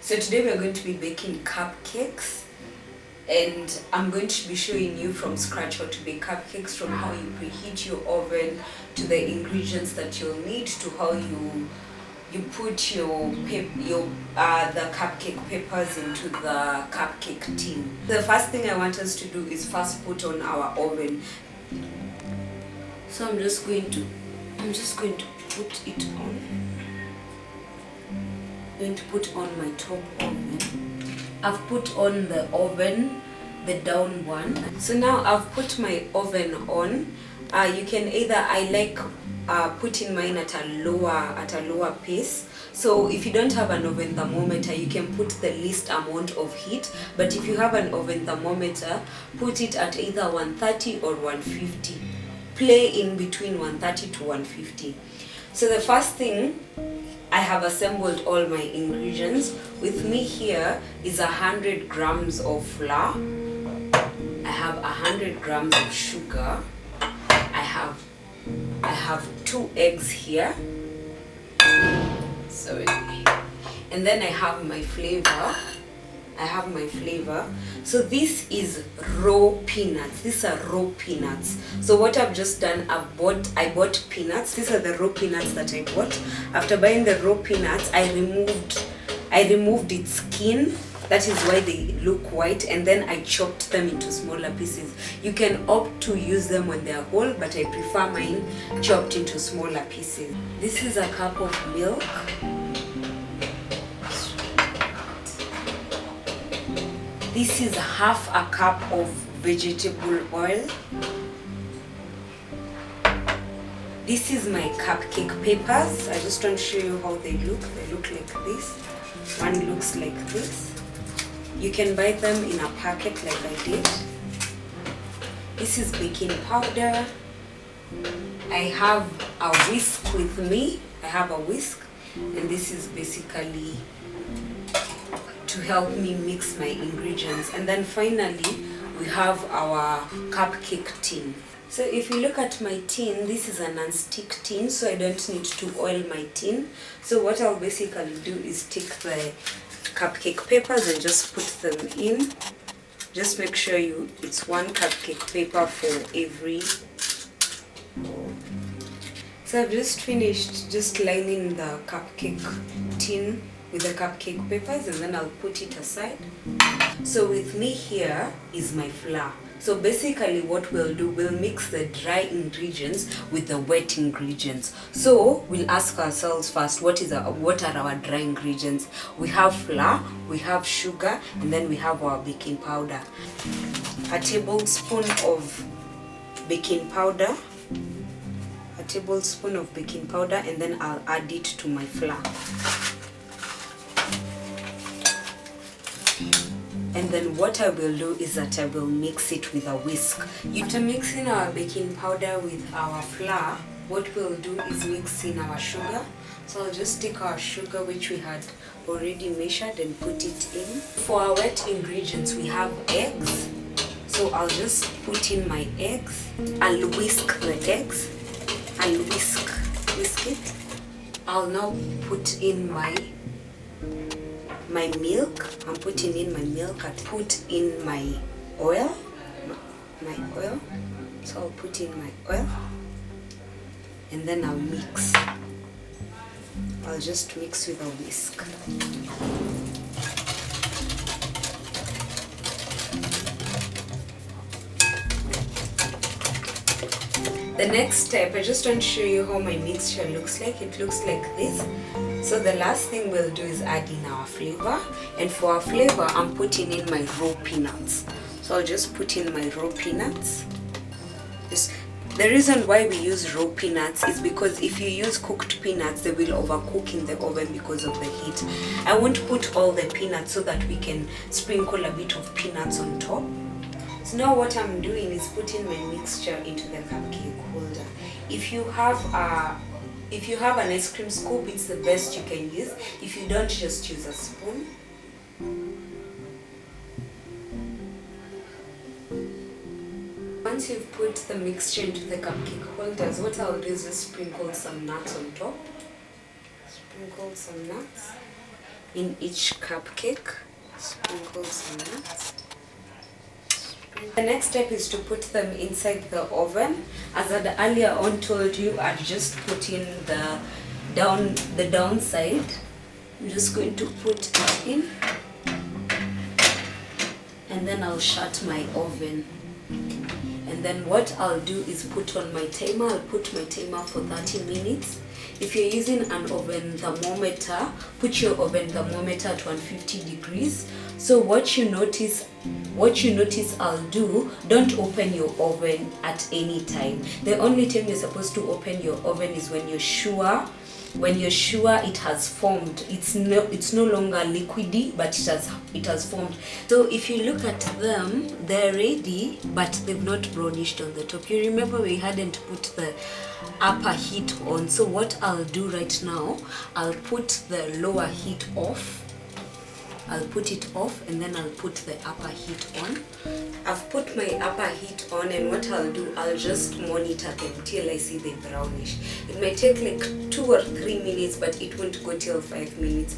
So today we are going to be baking cupcakes, and I'm going to be showing you from scratch how to bake cupcakes, from how you preheat your oven to the ingredients that you'll need, to how you put the cupcake papers into the cupcake tin. The first thing I want us to do is first put on our oven. So I'm just going to put it on. Going to put on my top oven. I've put on the oven, the down one. So now I've put my oven on. You can either, I like putting mine at a lower pace. So if you don't have an oven thermometer, you can put the least amount of heat. But if you have an oven thermometer, put it at either 130 or 150. Play in between 130 to 150. So the first thing, I have assembled all my ingredients. With me here is 100 grams of flour. I have 100 grams of sugar. I have 2 eggs here. Sorry. And then I have my flavor. So this is raw peanuts. These are raw peanuts. So what I've just done, I bought peanuts. These are the raw peanuts that I bought. After buying the raw peanuts, I removed its skin. That is why they look white, and then I chopped them into smaller pieces. You can opt to use them when they are whole, but I prefer mine chopped into smaller pieces. This is a cup of milk. This is half a cup of vegetable oil. This is my cupcake papers. I just want to show you how they look. They look like this. One looks like this. You can buy them in a packet like I did. This is baking powder. I have a whisk with me. I have a whisk, and this is basically to help me mix my ingredients. And then finally we have our cupcake tin. So if you look at my tin, this is a non-stick tin, so I don't need to oil my tin. So what I'll basically do is take the cupcake papers and just put them in. Just make sure it's one cupcake paper for every. So I've just finished just lining the cupcake tin with the cupcake papers, and then I'll put it aside. So with me here is my flour. So basically what we'll do, we'll mix the dry ingredients with the wet ingredients. So we'll ask ourselves first, what are our dry ingredients? We have flour, we have sugar, and then we have our baking powder. A tablespoon of baking powder. And then I'll add it to my flour. And then what I will do is that I will mix it with a whisk. After mixing our baking powder with our flour, what we'll do is mix in our sugar. So I'll just take our sugar, which we had already measured, and put it in. For our wet ingredients, we have eggs. So I'll just put in my eggs. I'll whisk the eggs. I'll whisk it. I'll now put in my milk. I'm putting in my milk. I put in my oil. So I'll put in my oil, and then I'll mix. I'll just mix with a whisk. The next step, I just want to show you how my mixture looks like. It looks like this. So the last thing we'll do is add in our flavor. And for our flavor, I'm putting in my raw peanuts. So I'll just put in my raw peanuts. The reason why we use raw peanuts is because if you use cooked peanuts, they will overcook in the oven because of the heat. I won't put all the peanuts so that we can sprinkle a bit of peanuts on top. So now what I'm doing is putting my mixture into the cupcake holder. If you have an ice cream scoop, it's the best you can use. If you don't, just use a spoon. Once you've put the mixture into the cupcake holders, what I'll do is just sprinkle some nuts on top. Sprinkle some nuts. in each cupcake. Sprinkle some nuts. The next step is to put them inside the oven. As I earlier on told you, I'd just put in the downside. I'm just going to put it in, and then I'll shut my oven. And then what I'll do is put on my timer. I'll put my timer for 30 minutes. If you're using an oven thermometer, put your oven thermometer at 150 degrees. So what you notice I'll do, don't open your oven at any time. The only time you're supposed to open your oven is when you're sure it has formed. It's no longer liquidy, but it has formed. So if you look at them, they're ready, but they've not brownished on the top. You remember we hadn't put the upper heat on. So what I'll do right now, I'll put the lower heat off. I'll put it off, and then I'll put the upper heat on. I've put my upper heat on, and what I'll do, I'll just monitor them till I see they brownish. It might take like 2 or 3 minutes, but it won't go till 5 minutes.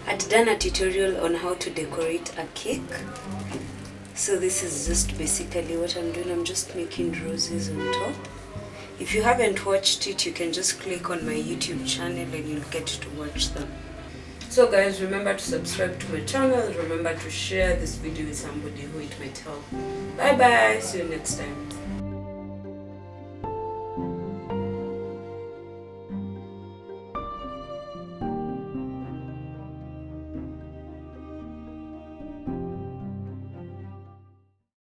I'd done a tutorial on how to decorate a cake. So this is just basically what I'm doing. I'm just making roses on top. If you haven't watched it, you can just click on my YouTube channel and you'll get to watch them. So guys, remember to subscribe to my channel. Remember to share this video with somebody who it might help. Bye bye. See you next time.